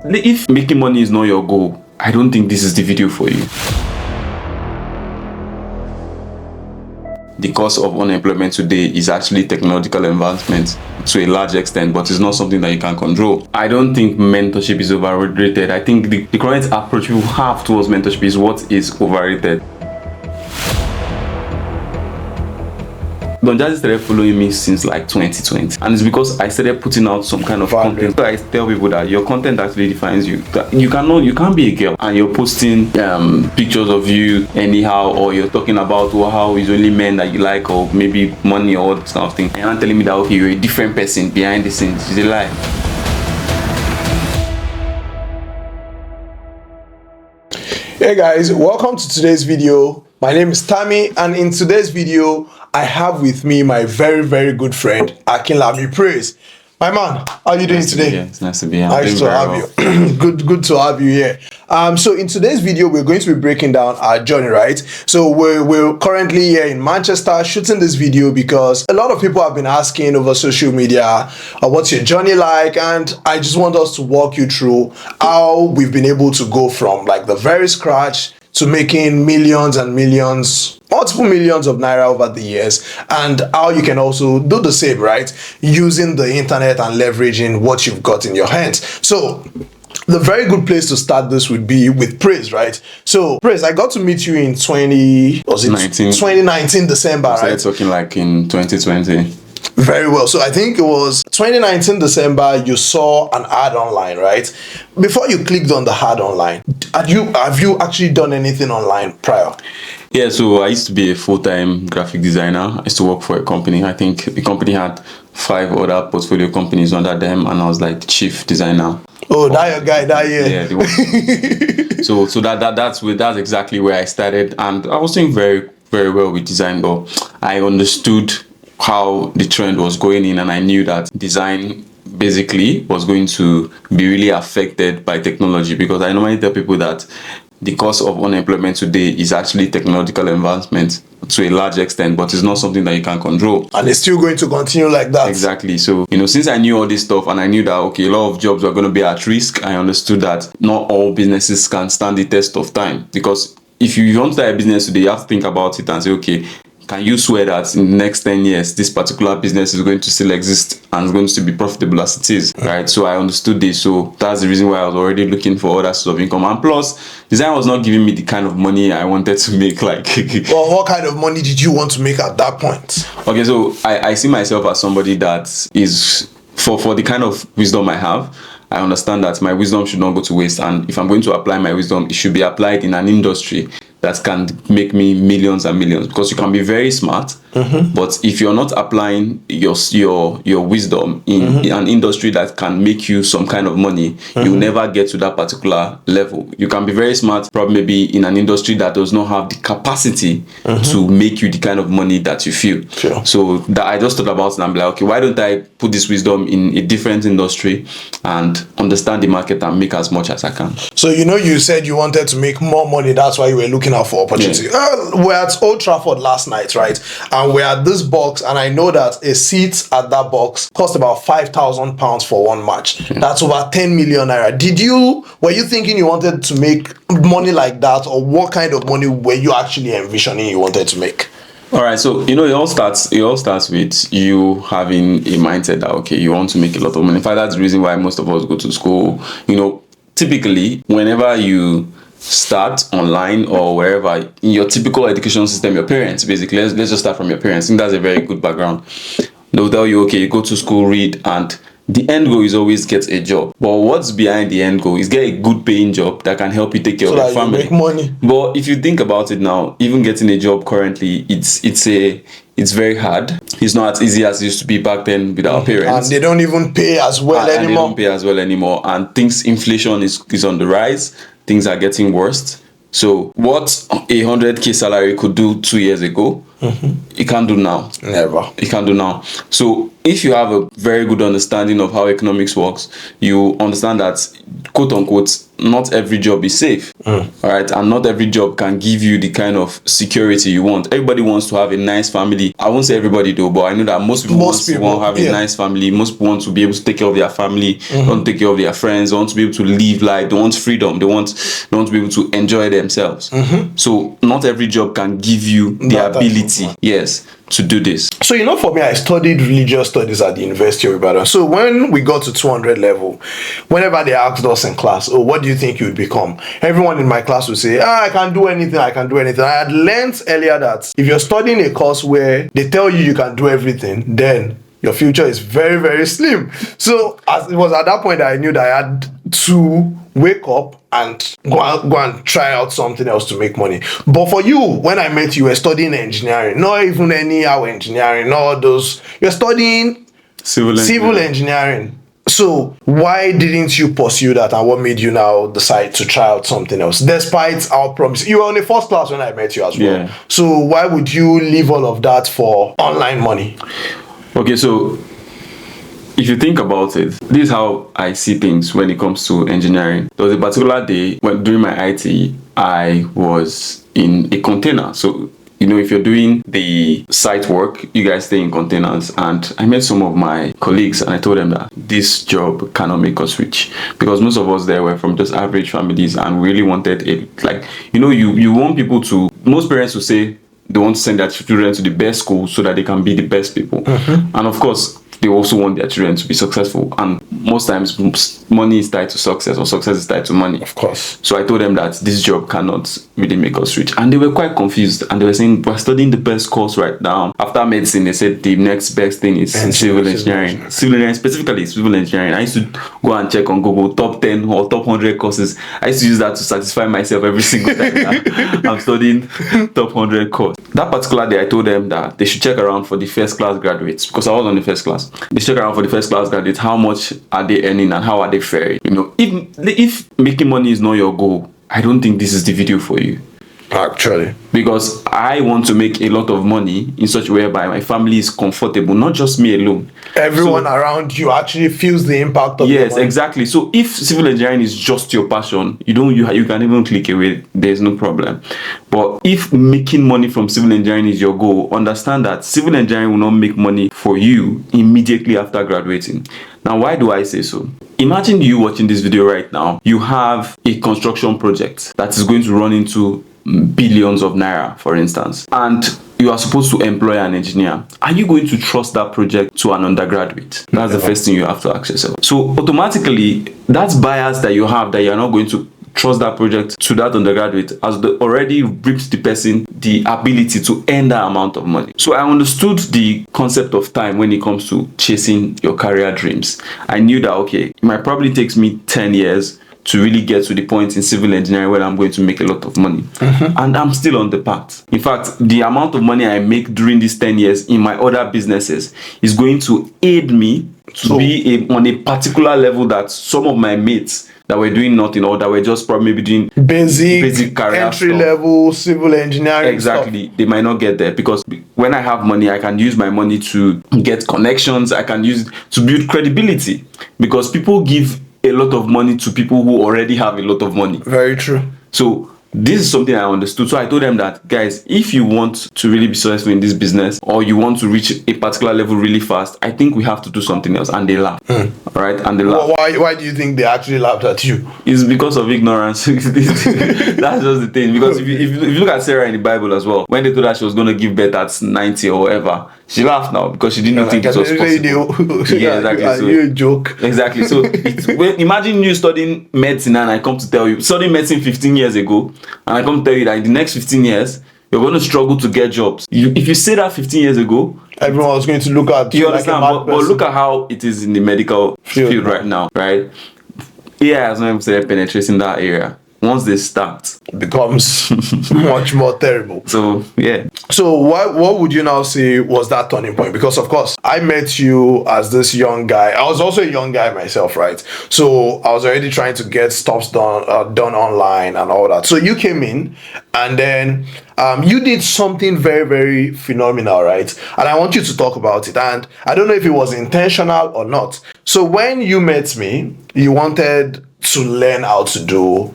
If making money is not your goal, I don't think this is the video for you. The cause of unemployment today is actually technological advancement to a large extent, but it's not something that you can control. I don't think mentorship is overrated. I think the current approach you have towards mentorship is what is overrated. Don Jazzy started following me since like 2020, and it's because I started putting out some kind of content. So I tell people that your content actually defines you. That you can't be a girl and you're posting pictures of you anyhow, or you're talking about how it's only men that you like, or maybe money or all this kind of thing. And you're not telling me that okay, you're a different person behind the scenes. It's a lie. Hey guys, welcome to today's video. My name is Tammy, and in today's video I have with me my very good friend Akinlami Praise. My man, how are you doing today? It's nice to be here. Nice to have you. Good to have you here. So in today's video, we're going to be breaking down our journey, right? So we're currently here in Manchester shooting this video because a lot of people have been asking over social media, what's your journey like? And I just want us to walk you through how we've been able to go from like the very scratch to making millions and millions, multiple millions of naira over the years, and how you can also do the same, right? Using the internet and leveraging what you've got in your hands. So the very good place to start this would be with Praise, right? So Praise, I got to meet you in 2019 December, So right? you're talking like in 2020. Very well. So I think it was 2019 December, you saw an ad online, right? Before you clicked on the ad online, have you actually done anything online prior? Yeah, so I used to be a full-time graphic designer. I used to work for a company. I think the company had 5 other portfolio companies under them, and I was like the chief designer. Oh, that your guy, that year. Yeah, so that's exactly where I started, and I was doing very well with design, but I understood how the trend was going in, and I knew that design basically was going to be really affected by technology, because I normally tell people that the cause of unemployment today is actually technological advancement to a large extent, but it's not something that you can control. And it's still going to continue like that. Exactly. So, since I knew all this stuff and I knew that, okay, a lot of jobs were going to be at risk, I understood that not all businesses can stand the test of time. Because if you want to start a business today, you have to think about it and say, okay, can you swear that in the next 10 years, this particular business is going to still exist and is going to still be profitable as it is, right? So I understood this. So that's the reason why I was already looking for other sources of income. And plus, design was not giving me the kind of money I wanted to make. Well, what kind of money did you want to make at that point? Okay, so I see myself as somebody that is, for the kind of wisdom I have, I understand that my wisdom should not go to waste. And if I'm going to apply my wisdom, it should be applied in an industry that can make me millions and millions, because you can be very smart, but if you're not applying your wisdom in an industry that can make you some kind of money, you'll never get to that particular level. You can be very smart, probably maybe in an industry that does not have the capacity to make you the kind of money that you feel. Sure. So that I just thought about it, and I'm like, okay, why don't I put this wisdom in a different industry and understand the market and make as much as I can. So you said you wanted to make more money, that's why you were looking out for opportunity. Yeah. We're at Old Trafford last night, right? And we're at this box, and I know that a seat at that box cost about £5,000 for one match. That's over 10 million naira. Were you thinking you wanted to make money like that, or what kind of money were you actually envisioning you wanted to make? All right, so it all starts with you having a mindset that okay, you want to make a lot of money. In fact, that's the reason why most of us go to school. Typically, whenever you start online or wherever in your typical education system, your parents basically, let's just start from your parents. I think that's a very good background. They'll tell you, okay, you go to school, read, and the end goal is always get a job. But what's behind the end goal is get a good paying job that can help you take care of your family. You make money. But if you think about it now, even getting a job currently, it's very hard. It's not as easy as it used to be back then with our parents. And they don't even pay as well anymore. And they don't pay as well anymore. And inflation is on the rise. Things are getting worse. So what a 100k salary could do 2 years ago, You can't do now. Never. You can't do now. So if you have a very good understanding of how economics works, you understand that, quote unquote, not every job is safe. All right, and not every job can give you the kind of security you want. Everybody wants to have a nice family. I won't say everybody though, but I know that most people want to have a nice family. Most people want to be able to take care of their family, want to take care of their friends, want to be able to live life. They want freedom. They want to be able to enjoy themselves. So not every job can give you the ability, yes, to do this. So, you know, for me, I studied religious studies at the University of Ibadan. So when we got to 200 level, whenever they asked us in class, oh, what do you think you would become? Everyone in my class would say, I can do anything, I can do anything. I had learned earlier that if you're studying a course where they tell you can do everything, then your future is very, very slim. So as it was at that point that I knew that I had to wake up and go and try out something else to make money. But for you, when I met you, were studying engineering, not even anyhow engineering, not those. You're studying civil engineering. So why didn't you pursue that, and what made you now decide to try out something else, despite our promise? You were on the first class when I met you as well. Yeah. So why would you leave all of that for online money? Okay, so if you think about it, this is how I see things when it comes to engineering. There was a particular day when during my IT, I was in a container. So, you know, if you're doing the site work, you guys stay in containers. And I met some of my colleagues and I told them that this job cannot make us rich, because most of us there were from just average families and really wanted it. Like, you know, you want people to, most parents will say they want to send their children to the best school so that they can be the best people. And of course, they also want their children to be successful. And most times, money is tied to success, or success is tied to money. Of course. So I told them that this job cannot really make us rich. And they were quite confused. And they were saying, we're studying the best course right now. After medicine, they said the next best thing is civil engineering. Civil engineering, specifically civil engineering. I used to go and check on Google top 10 or top 100 courses. I used to use that to satisfy myself every single time. I'm studying top 100 course. That particular day, I told them that they should check around for the first class graduates, because I was on the first class. They check around for the first class graduates. How much are they earning and how are they faring? You know, if making money is not your goal, I don't think this is the video for you. Actually, because I want to make a lot of money in such a way whereby my family is comfortable, not just me alone. Everyone around you actually feels the impact of yes, exactly. So if civil engineering is just your passion, you can even click away. There's no problem. But if making money from civil engineering is your goal, understand that civil engineering will not make money for you immediately after graduating. Now, why do I say so? Imagine you watching this video right now. You have a construction project that is going to run into billions of naira, for instance, and you are supposed to employ an engineer. Are you going to trust that project to an undergraduate? That's the first thing you have to ask yourself. So automatically, that's bias that you have, that you're not going to trust that project to that undergraduate, as they already reached the person the ability to earn that amount of money. So I understood the concept of time when it comes to chasing your career dreams. I knew that, okay, it might probably takes me 10 years to really get to the point in civil engineering where I'm going to make a lot of money. And I'm still on the path. In fact, the amount of money I make during these 10 years in my other businesses is going to aid me to be on a particular level that some of my mates that were doing nothing, or that were just probably maybe doing basic career entry level civil engineering exactly stuff. They might not get there, because when I have money, I can use my money to get connections. I can use it to build credibility, because people give a lot of money to people who already have a lot of money. Very true. So this is something I understood. So I told them that, guys, if you want to really be successful in this business, or you want to reach a particular level really fast, I think we have to do something else. And they laughed. All right? And they laughed. Why do you think they actually laughed at you? It's because of ignorance. That's just the thing. Because if you look at Sarah in the Bible as well, when they told her she was going to give birth at 90 or whatever, she laughed now, because she didn't think it was possible. Yeah, exactly. So, you a joke. Exactly. So imagine you studying medicine, and I come to tell you, studying medicine 15 years ago, and I come to tell you that in the next 15 years, you're going to struggle to get jobs. If you say that 15 years ago, everyone was going to look at you like a mad person. But look at how it is in the medical field right now, right? AI has not even started penetrating that area. once they start, it becomes much more terrible. So yeah. So what would you now say was that turning point? Because of course I met you as this young guy. I was also a young guy myself, right? So I was already trying to get stuff done online and all that. So you came in, and then you did something very, very phenomenal, right? And I want you to talk about it. And I don't know if it was intentional or not. So when you met me, you wanted to learn how to do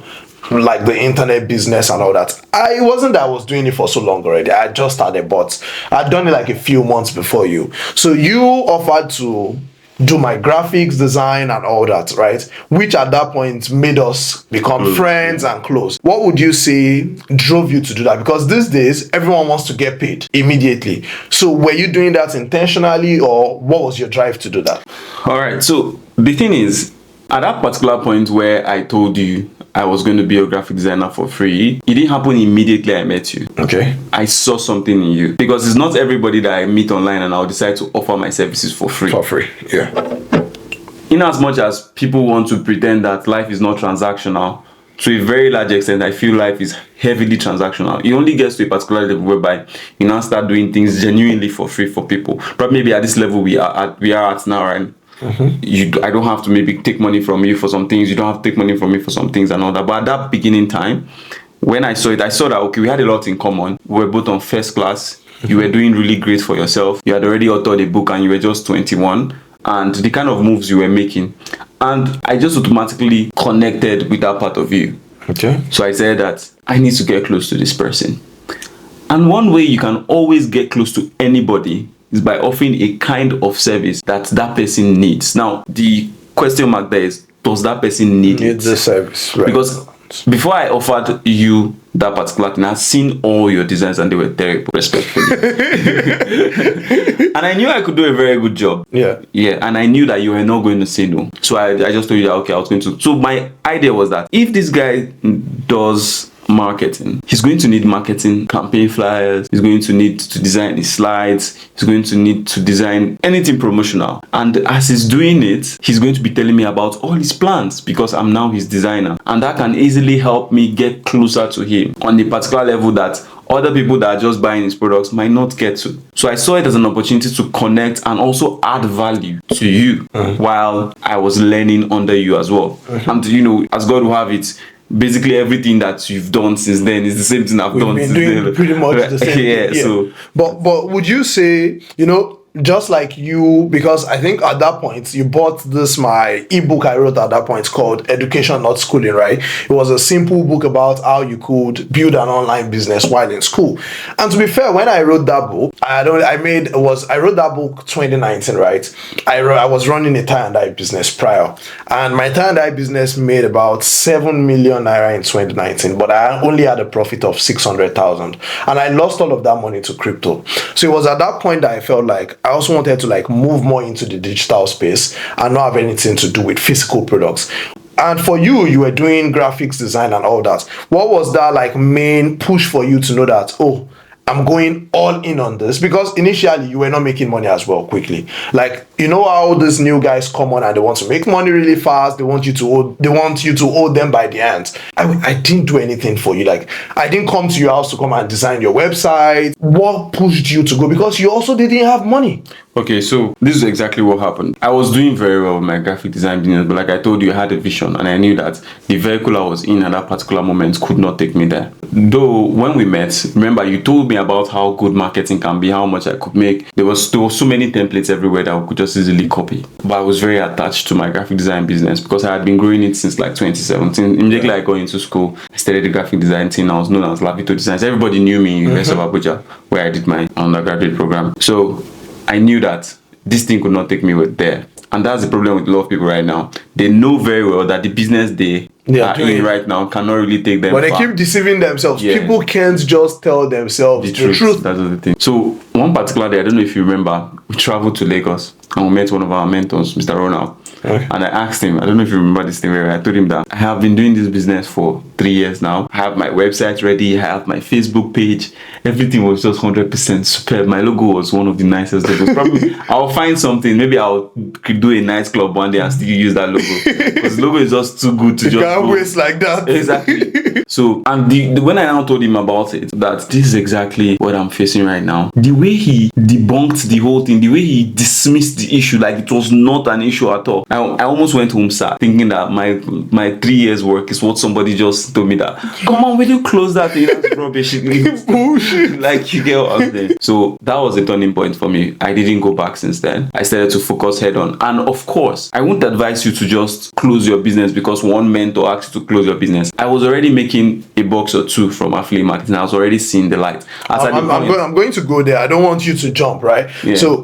like the internet business and all that. It wasn't that I was doing it for so long already. I just started, but I'd done it like a few months before you. So you offered to do my graphics design and all that, right? Which at that point made us become friends and close. What would you say drove you to do that? Because these days everyone wants to get paid immediately. So were you doing that intentionally, or what was your drive to do that? All right. So the thing is, at that particular point where I told you I was going to be a graphic designer for free, it didn't happen immediately I met you. Okay. I saw something in you, because it's not everybody that I meet online and I'll decide to offer my services for free. For free, yeah. In as much as people want to pretend that life is not transactional, to a very large extent, I feel life is heavily transactional. It only gets to a particular level whereby you now start doing things genuinely for free for people. But maybe at this level we are at now, right? I don't have to maybe take money from you for some things. You don't have to take money from me for some things and all that. But at that beginning time, when I saw it, I saw that, okay, we had a lot in common. We were both on first class. You were doing really great for yourself. You had already authored a book and you were just 21. And the kind of moves you were making. And I just automatically connected with that part of you. Okay. So I said that I need to get close to this person. And one way you can always get close to anybody is by offering a kind of service that that person needs. Now, the question mark there is, does that person need it? The service, right? Because before I offered you that particular thing, I've seen all your designs and they were terrible, respectfully. And I knew I could do a very good job. Yeah. Yeah, and I knew that you were not going to say no. So I just told you that, okay, I was going to. So my idea was that if this guy does marketing, he's going to need marketing campaign flyers, he's going to need to design his slides, he's going to need to design anything promotional. And as he's doing it, he's going to be telling me about all his plans, because I'm now his designer, and that can easily help me get closer to him on the particular level that other people that are just buying his products might not get to. So I saw it as an opportunity to connect and also add value to you while I was learning under you as well. And you know, as God will have it, basically everything that you've done since then is the same thing I've done We've since been doing then. pretty much the same Yeah, thing. so but would you say, you know, just like you, because I think at that point you bought this my ebook I wrote at that point called Education Not Schooling, right? It was a simple book about how you could build an online business while in school. And to be fair, when I wrote that book, I wrote that book 2019, right? I was running a tie and dye business prior, and my tie and dye business made about 7 million naira in 2019, but I only had a profit of 600,000, and I lost all of that money to crypto. So it was at that point that I felt like I also wanted to like move more into the digital space and not have anything to do with physical products. And for you, you were doing graphics design and all that. What was that like main push for you to know that, oh, I'm going all in on this? Because initially you were not making money as well quickly. Like, you know how these new guys come on and they want to make money really fast. They want you to owe them by the end. I didn't do anything for you. Like, I didn't come to your house to come and design your website. What pushed you to go? Because you also didn't have money. okay, so this is exactly what happened. I was doing very well with my graphic design business, but like I told you, I had a vision and I knew that the vehicle I was in at that particular moment could not take me there. Though when we met, remember you told me about how good marketing can be, how much I could make. There was so many templates everywhere that I could just easily copy. But I was very attached to my graphic design business because I had been growing it since like 2017. Immediately I got into school, I started the graphic design team. I was known as Lavito Designs. Everybody knew me in University of Abuja, where I did my undergraduate program. So I knew that this thing could not take me there. And that's the problem with a lot of people right now. They know very well that the business they are in right now cannot really take them But they far. keep deceiving themselves. Yeah. People can't just tell themselves the truth. That's the thing. So one particular day, I don't know if you remember, we traveled to Lagos and we met one of our mentors, Mr. Ronald. Okay. And I asked him, I don't know if you remember this thing where I told him that I have been doing this business for 3 years now. I have my website ready, I have my Facebook page. Everything was just 100% superb. My logo was one of the nicest logos. Probably I'll find something. Maybe I'll do a nightclub one day and still use that logo. Because the logo is just too good to You just can't go. waste like that. Exactly. So, and when I now told him about it, that this is exactly what I'm facing right now, the way he debunked the whole thing, the way he dismissed the issue like it was not an issue at all, I almost went home sad, thinking that my 3 years work is what somebody just told me that, come on, will you close that thing? That's rubbish. Bullshit. Like, you get what I'm saying? So that was a turning point for me. I didn't go back since then. I started to focus head on. And of course, I wouldn't advise you to just close your business because one mentor asked you to close your business. I was already making a box or two from affiliate marketing. I was already seeing the light. I'm going to go there. I don't want you to jump, right? Yeah. So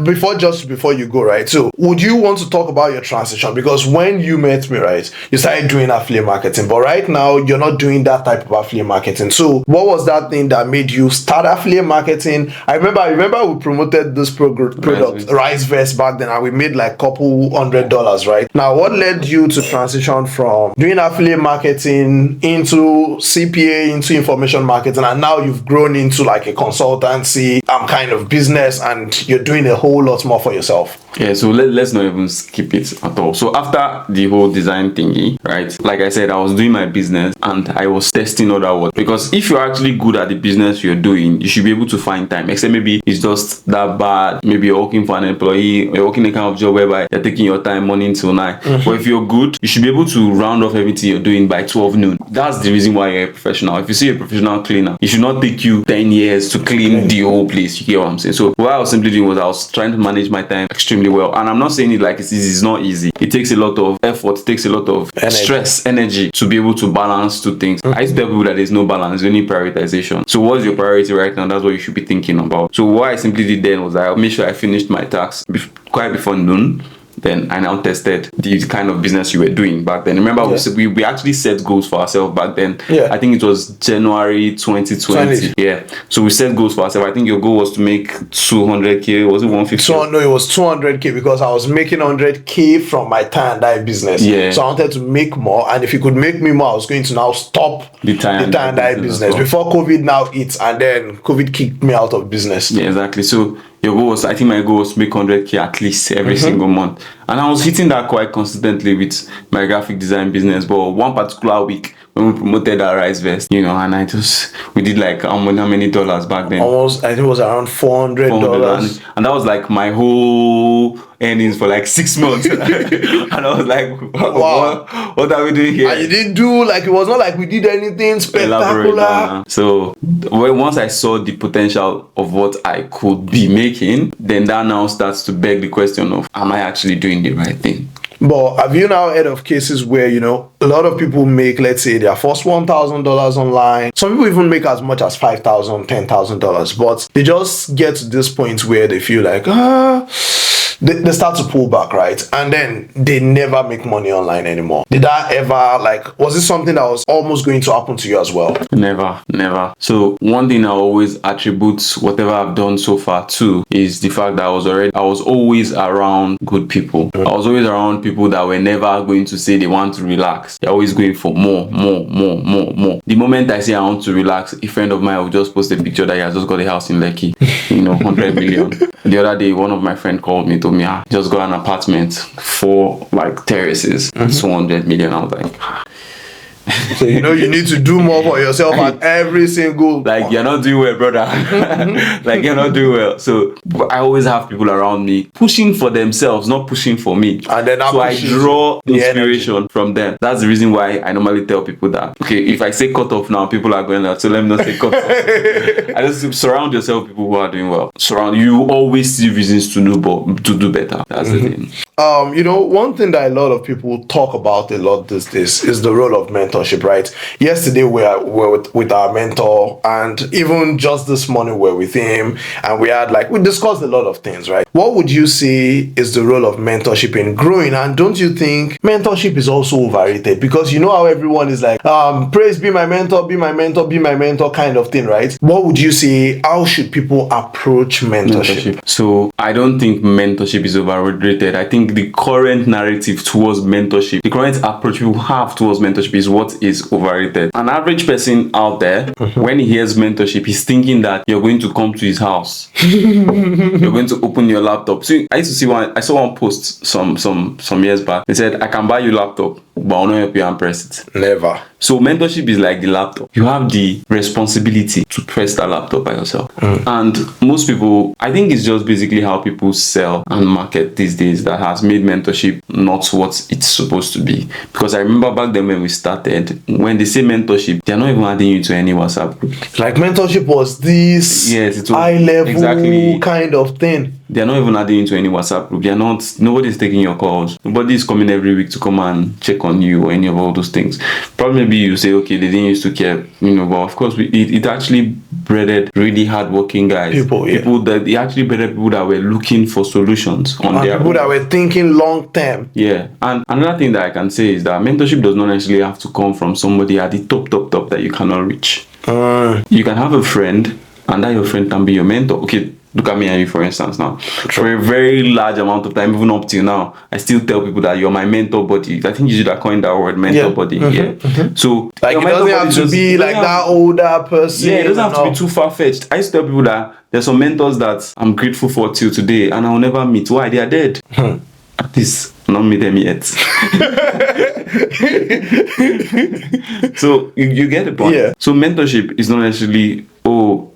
before you go, right? So would you want to talk about your transition? Because when you met me, right, you started doing affiliate marketing, but right now you're not doing that type of affiliate marketing. So what was that thing that made you start affiliate marketing? I remember we promoted this product, RiseVest, back then, and we made like couple $100, right? Now, what led you to transition from doing affiliate marketing into CPA, into information marketing, and now you've grown into like a consultancy kind of business, and you're doing a whole lot more for yourself? Yeah, so let's not even skip it at all. So after the whole design thingy, right, like I said, I was doing my business and I was testing other work, because if you're actually good at the business you're doing, you should be able to find time, except maybe it's just that bad. Maybe you're working for an employee, or you're working a kind of job whereby you're taking your time morning till night. But if you're good, you should be able to round off everything you're doing by 12 noon. That's the reason why you're a professional. If you see a professional cleaner, it should not take you 10 years to clean the whole place. You get what I'm saying? So what I was simply doing was I was trying to manage my time extremely well. And I'm not saying it like it's easy. It's not easy. It takes a lot of effort. It takes a lot of stress, energy to be able to balance two things. I used to tell people that there's no balance, there's only prioritization. So what's your priority right now? That's what you should be thinking about. So what I simply did then was I made sure I finished my tasks quite before noon. Then I now tested the kind of business you were doing back then. Remember, we actually set goals for ourselves back then. Yeah. I think it was January 2020. Yeah. So we set goals for ourselves. I think your goal was to make 200K. Was it 150? So no, it was 200K, because I was making 100K from my tie and dye business. Yeah. So I wanted to make more, and if you could make me more, I was going to now stop the tie and dye business. well. Before COVID now hits, and then COVID kicked me out of business. Yeah, exactly. So your goal was, I think my goal was to make 100K at least every single month. And I was hitting that quite consistently with my graphic design business. But one particular week, when we promoted our RiseVest, we did like how many dollars back then? Almost, I think it was around $400. And that was like my whole earnings for like 6 months. And I was like, wow, what are we doing here? And you didn't do, like, it was not like we did anything spectacular. So once I saw the potential of what I could be making, then that now starts to beg the question of, am I actually doing the right thing? But have you now heard of cases where, a lot of people make, let's say, their first $1,000 online? Some people even make as much as $5,000, $10,000, but they just get to this point where they feel like, they start to pull back, right? And then they never make money online anymore. Did that ever, was it something that was almost going to happen to you as well? Never. So one thing I always attribute whatever I've done so far to is the fact that I was always around good people. I was always around people that were never going to say they want to relax. They're always going for more. The moment I say I want to relax, a friend of mine will just post a picture that he has just got a house in Lekki, 100 million. The other day, one of my friends called me, told me, just got an apartment, 4 terraces, 200 million. I was like, so you need to do more for yourself at every single point. You're not doing well, brother. You're not doing well. So I always have people around me pushing for themselves, not pushing for me. And then so I draw inspiration from them. That's the reason why I normally tell people that, okay, if I say cut off now, people are going out, so let me not say cut off. I just surround yourself with people who are doing well. You always see reasons to do better. That's the thing. One thing that a lot of people talk about a lot these days is the role of mentorship, right? Yesterday we were with our mentor, and even just this morning we're with him, and we discussed a lot of things, right? What would you say is the role of mentorship in growing? And don't you think mentorship is also overrated? Because you know how everyone is like, praise, be my mentor, be my mentor, be my mentor kind of thing, right? What would you say? How should people approach mentorship? So I don't think mentorship is overrated. I think think the current narrative towards mentorship, the current approach people have towards mentorship is what is overrated. An average person out there, when he hears mentorship, he's thinking that you're going to come to his house. You're going to open your laptop. So I used to see I saw one post some years back. They said, I can buy you a laptop, but I'll not help you and press it. Never. So mentorship is like the laptop. You have the responsibility to press that laptop by yourself. And most people, I think it's just basically how people sell and market these days that has made mentorship not what it's supposed to be. Because I remember back then when we started, when they say mentorship, they're not even adding you to any WhatsApp group. Like mentorship was this high level kind of thing. They're not even adding you to any WhatsApp group. Nobody's taking your calls. Nobody's coming every week to come and check on you or any of all those things. Probably maybe you say, okay, they didn't used to care, but of course it actually breeded really hardworking guys. People that it actually breeded people that were looking for solutions on their people own. That were thinking long term. Yeah. And another thing that I can say is that mentorship does not necessarily have to come from somebody at the top that you cannot reach. You can have a friend, and that your friend can be your mentor. Okay, look at me and you, for instance, now. For a very large amount of time, even up till now, I still tell people that you're my mentor buddy. I think you should have coined that word, mentor buddy. So, like, it doesn't have to be like that older person. Yeah, it doesn't have to be too far-fetched. I used to tell people that there's some mentors that I'm grateful for till today, and I'll never meet. Why? They are dead. At least, not meet them yet. So you get the point. Yeah. So mentorship is not necessarily,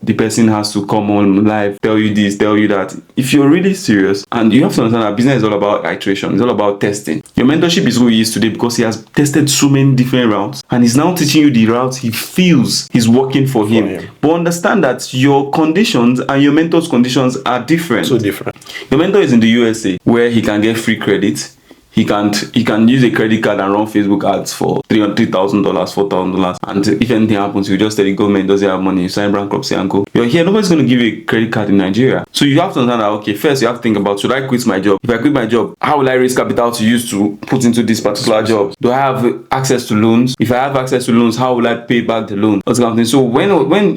the person has to come on live, tell you this, tell you that. If you're really serious, and you have to understand that business is all about iteration, it's all about testing. Your mentorship is who he is today because he has tested so many different routes, and he's now teaching you the routes he feels is working for him. But understand that your conditions and your mentor's conditions are different. So different. Your mentor is in the USA where he can get free credit. He can use a credit card and run Facebook ads for $3,000, $4,000, and if anything happens, you just tell the government doesn't have money, you sign bankruptcy and go. You're here, nobody's going to give you a credit card in Nigeria. So you have to understand that, okay, first you have to think about, should I quit my job? If I quit my job, how will I raise capital to use to put into this particular job? Do I have access to loans? If I have access to loans, how will I pay back the loan? What's kind of thing. So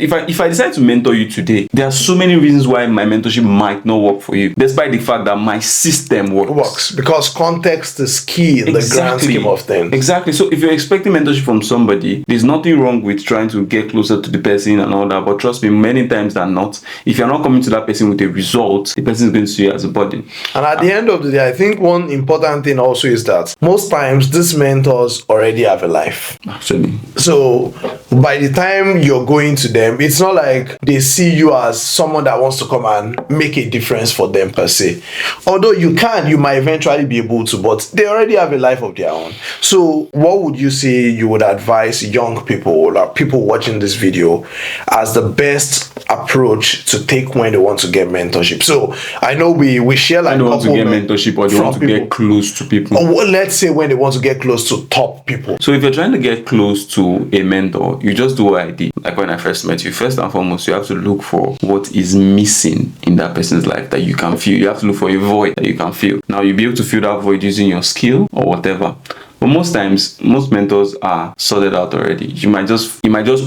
if I decide to mentor you today, there are so many reasons why my mentorship might not work for you, despite the fact that my system works. Because context is key in the grand scheme of things. Exactly. So if you're expecting mentorship from somebody, there's nothing wrong with trying to get closer to the person and all that. But trust me, many times than not, if you're not coming to that person with a result, the person is going to see you as a burden. And at the end of the day, I think one important thing also is that most times these mentors already have a life. Actually. So by the time you're going to them, it's not like they see you as someone that wants to come and make a difference for them per se. Although you might eventually be able to, but they already have a life of their own. So what would you say you would advise young people or people watching this video as the best approach to take when they want to get mentorship? So I know we share like they want to get mentorship, or they want to get close to people. Or let's say when they want to get close to top people. So if you're trying to get close to a mentor, you just do what I did. Like when I first met you, first and foremost, you have to look for what is missing in that person's life that you can feel. You have to look for a void that you can feel. Now you'll be able to fill that void using your skill or whatever. But most times, most mentors are sorted out already. You might just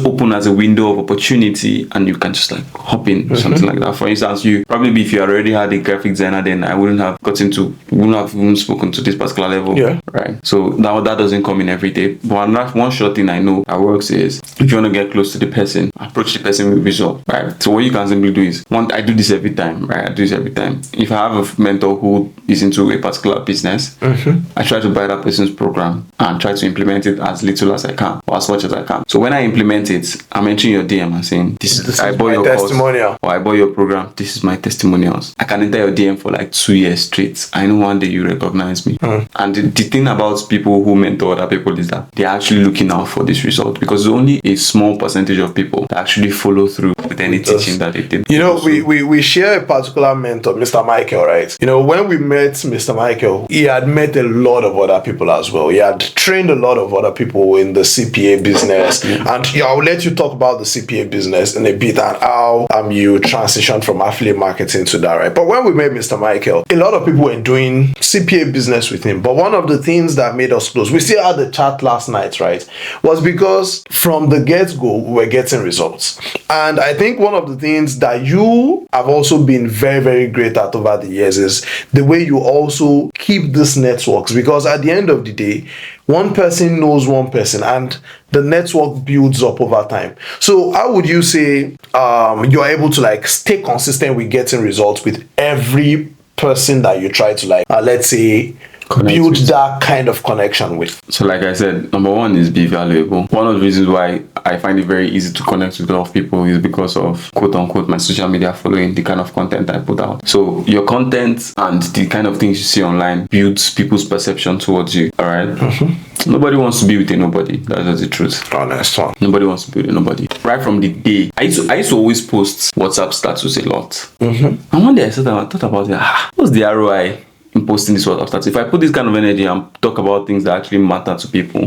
open as a window of opportunity, and you can just like hop in, something like that. For instance, if you already had a graphic designer, then I wouldn't have even spoken to this particular level. Yeah. Right. So that doesn't come in every day. But one short thing I know that works is, if you want to get close to the person, approach the person with result. Right. So what you can simply do is, I do this every time. Right. I do this every time. If I have a mentor who is into a particular business, I try to buy that person's program and try to implement it as little as I can or as much as I can. So when I implement it, I'm entering your DM and saying, I bought your testimonial course, or I bought your program. This is my testimonials. I can enter your DM for like 2 years straight. I know one day you recognize me. And the thing about people who mentor other people is that they're actually looking out for this result, because there's only a small percentage of people that actually follow through with any teaching that they did. We share a particular mentor, Mr. Michael, right? When we met Mr. Michael, he had met a lot of other people as well. He had trained a lot of other people in the CPA business. And yeah, I'll let you talk about the CPA business in a bit and how you transitioned from affiliate marketing to that, right? But when we met Mr. Michael, a lot of people were doing CPA business with him. But one of the things that made us close, we still had the chat last night, right, was because from the get-go, we were getting results. And I think one of the things that you have also been very, very great at over the years is the way you also keep these networks, because at the end of the day, one person knows one person and the network builds up over time. So how would you say you're able to like stay consistent with getting results with every person that you try to like, let's say, build that kind of connection with? So like I said, number one is be valuable. One of the reasons why I find it very easy to connect with a lot of people is because of quote unquote my social media following, the kind of content I put out. So your content and the kind of things you see online builds people's perception towards you. All right. Nobody wants to be with a nobody. That's the truth. Honest one. Nobody wants to be with a nobody. Right from the day, I used to always post WhatsApp status a lot. And one day I thought about it. What's the ROI in posting this WhatsApp status? If I put this kind of energy and talk about things that actually matter to people,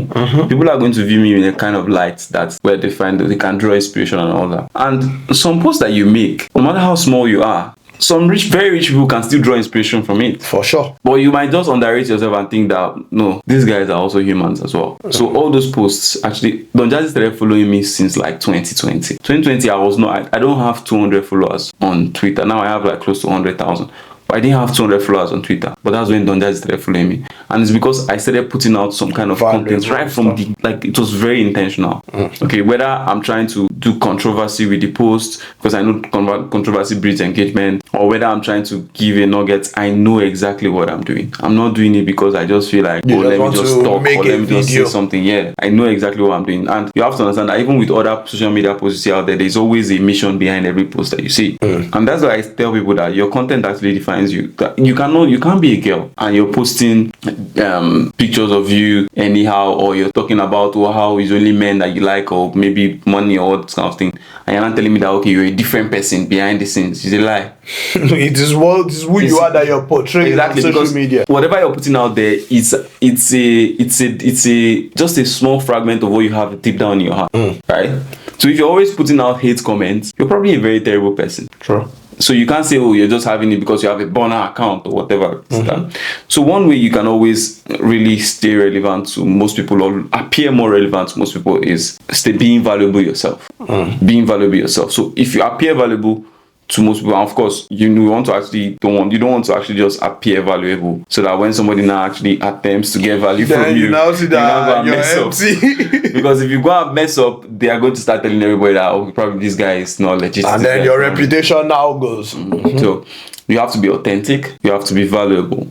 people are going to view me in a kind of light that's where they find that they can draw inspiration and all that. And some posts that you make, no matter how small you are, some very rich people can still draw inspiration from it. For sure. But you might just underrate yourself and think that, no, these guys are also humans as well. So all those posts, actually, Don Jazzy started following me since like 2020. 2020, I don't have 200 followers on Twitter. Now I have like close to 100,000. I didn't have 200 followers on Twitter, but that's when Don Jazzy started following me. And it's because I started putting out some kind of content right from the, like, it was very intentional. Okay, whether I'm trying to do controversy with the post, because I know controversy breeds engagement, or whether I'm trying to give a nugget, I know exactly what I'm doing. I'm not doing it because I just feel like, let me just talk, or let me just say something. Yeah, I know exactly what I'm doing. And you have to understand that even with other social media posts you see out there, there's always a mission behind every post that you see. And that's why I tell people that your content actually defines you. That you can't be a girl and you're posting pictures of you anyhow, or you're talking about how it's only men that you like, or maybe money or all this kind of thing, and you're not telling me that okay, you're a different person behind the scenes. It's a lie. It is who you are that you're portraying exactly on social media. Whatever you're putting out there, it's just a small fragment of what you have deep down in your heart, right? So if you're always putting out hate comments, you're probably a very terrible person. True. So you can't say, oh, you're just having it because you have a burner account or whatever. So one way you can always really stay relevant to most people, or appear more relevant to most people, is being valuable yourself. Being valuable yourself. So if you appear valuable to most people, and of course, you don't want to actually just appear valuable, so that when somebody now actually attempts to get value from you now see that you're empty. Because if you go and mess up, they are going to start telling everybody that, oh, probably this guy is not legit. And then your reputation now goes. So you have to be authentic, you have to be valuable.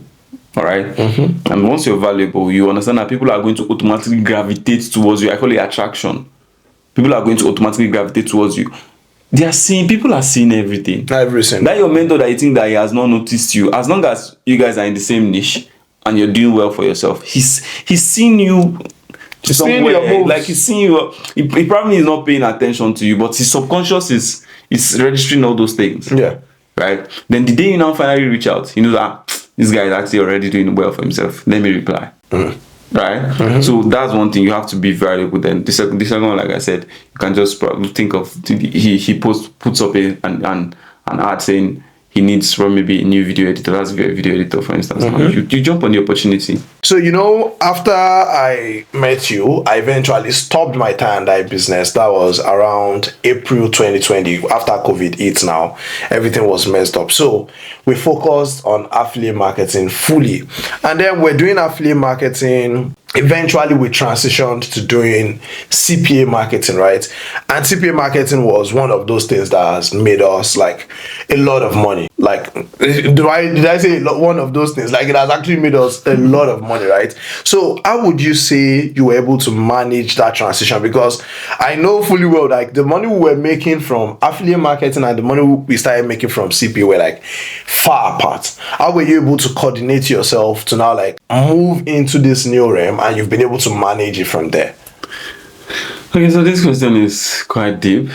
All right. And once you're valuable, you understand that people are going to automatically gravitate towards you. I call it attraction. People are going to automatically gravitate towards you. People are seeing everything. Everything. That your mentor that you think that he has not noticed you, as long as you guys are in the same niche and you're doing well for yourself, he's seen you somewhere. Like he's seeing you. He probably is not paying attention to you, but his subconscious is registering all those things. Yeah. Right. Then the day you now finally reach out, you know that this guy is actually already doing well for himself. Let me reply. Right. So that's one thing, you have to be valuable. Then the second one, like I said, you can just probably think of he puts up an ad saying he needs from maybe a new video editor. That's a video editor, for instance. You jump on the opportunity. So, after I met you, I eventually stopped my tie and dye business. That was around April 2020. After COVID hit now, everything was messed up. So we focused on affiliate marketing fully. And then we're doing affiliate marketing. Eventually we transitioned to doing CPA marketing, right? And CPA marketing was one of those things that has made us like a lot of money. Like, did I say one of those things? Like, it has actually made us a lot of money, right? So how would you say you were able to manage that transition? Because I know fully well, like, the money we were making from affiliate marketing and the money we started making from CPA were like far apart. How were you able to coordinate yourself to now like move into this new realm, and you've been able to manage it from there? Okay, so this question is quite deep,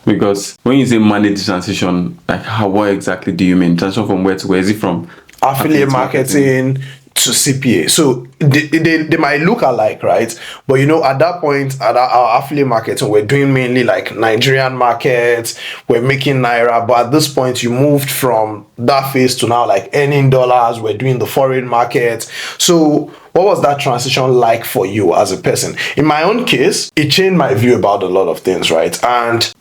because when you say manage transition, like what exactly do you mean? Transition from where to where? Is it from affiliate marketing to CPA. So they might look alike, right? But at that point, at our affiliate marketing, we're doing mainly like Nigerian markets, we're making Naira. But at this point, you moved from that phase to now like earning dollars, we're doing the foreign market. So what was that transition like for you as a person? In my own case, it changed my view about a lot of things, right? And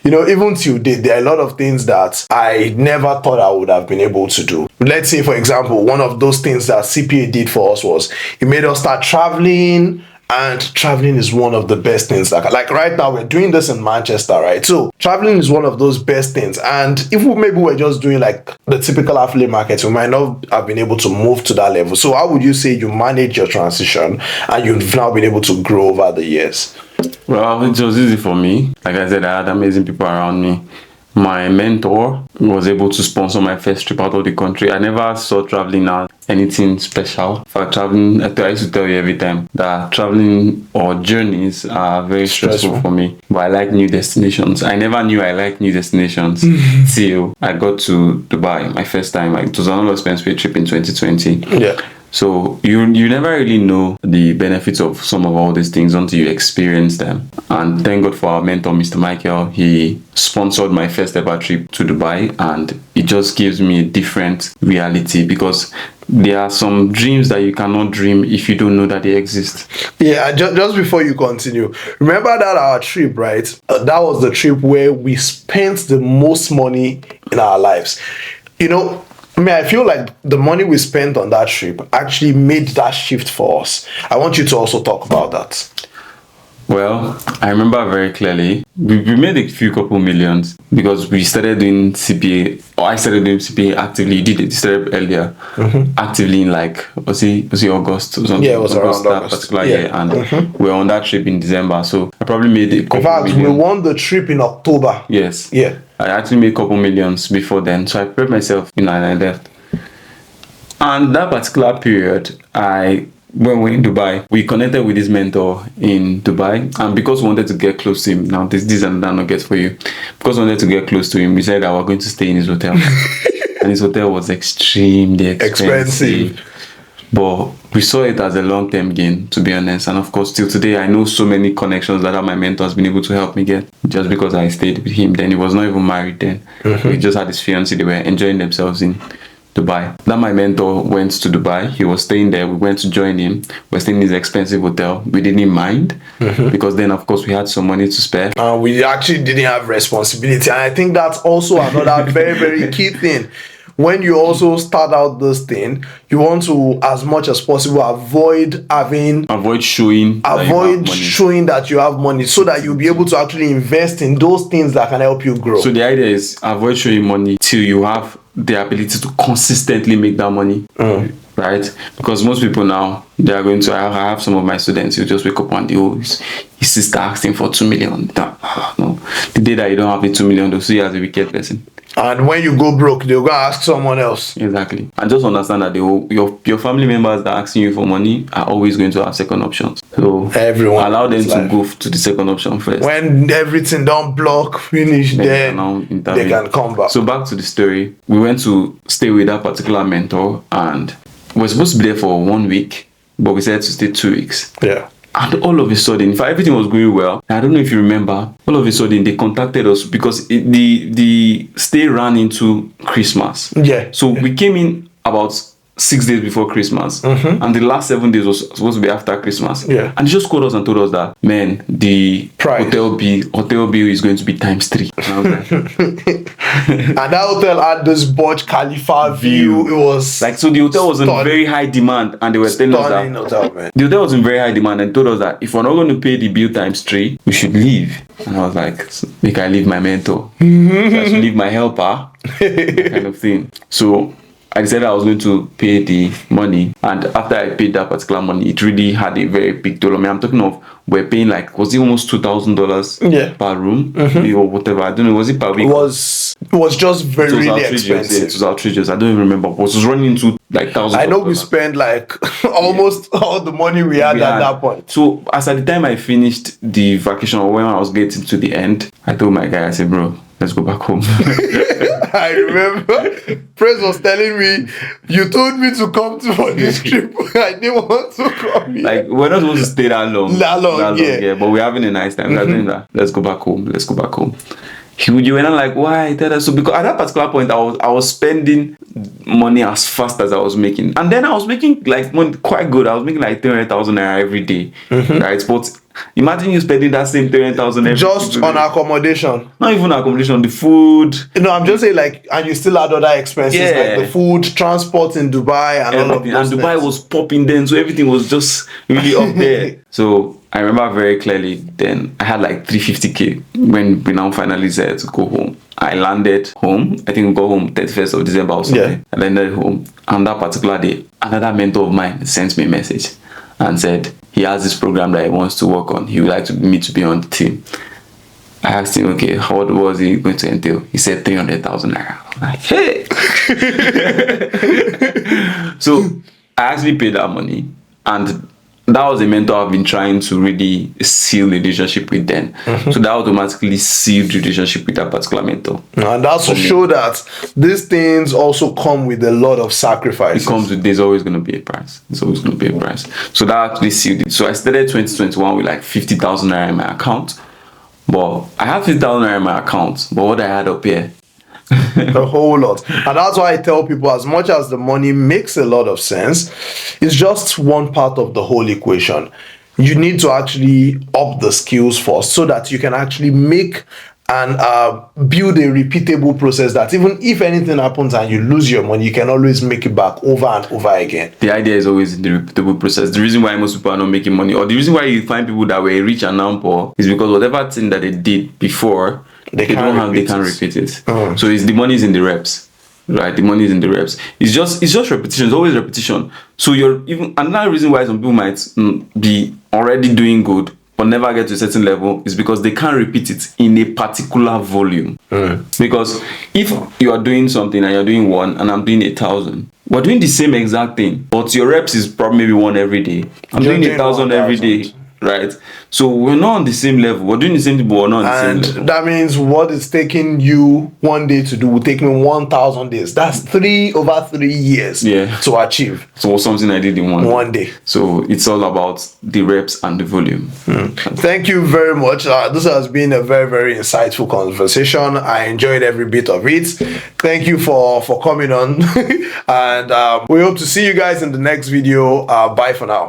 even till date, there are a lot of things that I never thought I would have been able to do. Let's say, for example, one of those things that CPA did for us was it made us start traveling. And traveling is one of the best things. Like right now, we're doing this in Manchester, right? So traveling is one of those best things. And if maybe we're just doing like the typical affiliate market, we might not have been able to move to that level. So how would you say you manage your transition and you've now been able to grow over the years? Well, it was easy for me. Like I said, I had amazing people around me. My mentor was able to sponsor my first trip out of the country. I never saw traveling as anything special. For traveling, I used to tell you every time that traveling or journeys are very stressful for me. But I like new destinations. I never knew I liked new destinations till I got to Dubai, my first time. It was an all-expense-paid trip in 2020. Yeah. So you never really know the benefits of some of all these things until you experience them. And thank God for our mentor, Mr. Michael. He sponsored my first ever trip to Dubai, and it just gives me a different reality because there are some dreams that you cannot dream if you don't know that they exist. Yeah, just before you continue, remember that our trip, right? That was the trip where we spent the most money in our lives. I feel like the money we spent on that trip actually made that shift for us. I want you to also talk about that. Well, I remember very clearly, we made a few couple millions because we started doing CPA, or I started doing CPA actively. You started earlier, actively in was it August or something? Yeah, it was August, around that August. particular year, and we were on that trip in December, so I probably made a couple In fact, million. we won the trip in October. Yes. Yeah. I actually made a couple millions before then, so I prepared myself, and I left. And that particular period, when we were in Dubai, we connected with this mentor in Dubai, and because we wanted to get close to him, now this and that nuggets for you. Because we wanted to get close to him, we said that we were going to stay in his hotel, and his hotel was extremely expensive. But we saw it as a long-term gain, to be honest. And of course, till today, I know so many connections that my mentor has been able to help me get just because I stayed with him. Then he was not even married then. He just had his fiancée. They were enjoying themselves in Dubai. Then my mentor went to Dubai. He was staying there. We went to join him. We're staying in his expensive hotel. We didn't mind because then, of course, we had some money to spare. We actually didn't have responsibility. And I think that's also another very, very key thing. When you also start out this thing, you want to, as much as possible, avoid showing that you have money so that you'll be able to actually invest in those things that can help you grow. So the idea is avoid showing money till you have the ability to consistently make that money. Right? Because most people now, they are going to, I have some of my students who just wake up and his sister asking for 2 million. No. The day that you don't have the 2 million, they'll see you as a wicked person. And when you go broke, they'll go ask someone else. Exactly. And just understand that your family members that are asking you for money are always going to have second options. So everyone allow them to go to the second option first. When everything don't block, finish, then they can come back. So back to the story. We went to stay with that particular mentor, and we were supposed to be there for 1 week, but we said to stay 2 weeks. Yeah. And all of a sudden, if everything was going well, I don't know if you remember, all of a sudden they contacted us because the stay ran into Christmas. Yeah. So we came in about 6 days before Christmas, and the last 7 days was supposed to be after Christmas. Yeah. And they just called us and told us that, man, the hotel bill is going to be ×3. And that hotel had this Burj Khalifa view. It was so the hotel was in very high demand, and they were telling us that the hotel was in very high demand, and told us that if we're not going to pay the bill ×3, we should leave. And I was like, make I leave my mentor, so I should leave my helper, that kind of thing. So I decided I was going to pay the money, and after I paid that particular money, it really had a very big toll on me. I'm talking of, we're paying was it almost $2,000 per room or whatever? I don't know. Was it per week? It was just really expensive. It was outrageous. I don't even remember. But it was running into thousands. I know we spent almost all the money we had at that point. So as at the time I finished the vacation, or when I was getting to the end, I told my guy, I said, bro, let's go back home. I remember Praise was telling me, you told me to come to for this trip. I didn't want to come here. Like, we're not supposed to stay that long. That long, yeah. But we're having a nice time. We're doing that. Let's go back home. Let's go back home. You were not like, why? So because at that particular point, I was spending money as fast as I was making, and then I was making like money quite good. I was making like 300,000 naira every day, right? But imagine you spending that same 300,000 every just on accommodation. Not even accommodation, the food. No, I'm just saying like, and you still had other expenses like the food, transport in Dubai, and everything. all of those And Dubai things. was popping then, so everything was just really up there. So I remember very clearly. Then I had like 350k when we now finally said to go home. I landed home. I think we got home 31st of December or something. Yeah. I landed home. And that particular day, another mentor of mine sent me a message and said he has this program that he wants to work on. He would like me to be on the team. I asked him, okay, what was he going to entail? He said 300,000 naira. I'm like, hey! So I actually paid that money, and that was a mentor I've been trying to really seal the relationship with then. So that automatically sealed the relationship with that particular mentor. And that's to show that these things also come with a lot of sacrifices. It comes with, there's always going to be a price. There's always going to be a price. So that actually sealed it. So I started 2021 with like 50,000 naira in my account. But I had 50,000 naira in my account. But what I had up here, a whole lot. And that's why I tell people, as much as the money makes a lot of sense, it's just one part of the whole equation. You need to actually up the skills first so that you can actually make and build a repeatable process that even if anything happens and you lose your money, you can always make it back over and over again. The idea is always in the repeatable process. The reason why most people are not making money, or the reason why you find people that were rich and now poor, is because whatever thing that they did before, they can't repeat it. So it's the money is in the reps, right? The money is in the reps. It's just repetition. It's always repetition. So you're even another reason why some people might be already doing good but never get to a certain level is because they can't repeat it in a particular volume. Because if you are doing something and you're doing 1 and I'm doing 1,000, we're doing the same exact thing, but your reps is probably maybe 1 every day. I'm doing 1,000 every day. Right, so we're not on the same level. We're doing the same thing, but we're not on the same level. That means what is taking you 1 day to do will take me 1,000 days. That's 3 over 3 years to achieve. So something I did in one day. So it's all about the reps and the volume. Thank you very much. This has been a very, very insightful conversation. I enjoyed every bit of it. Thank you for coming on. And we hope to see you guys in the next video. Bye for now.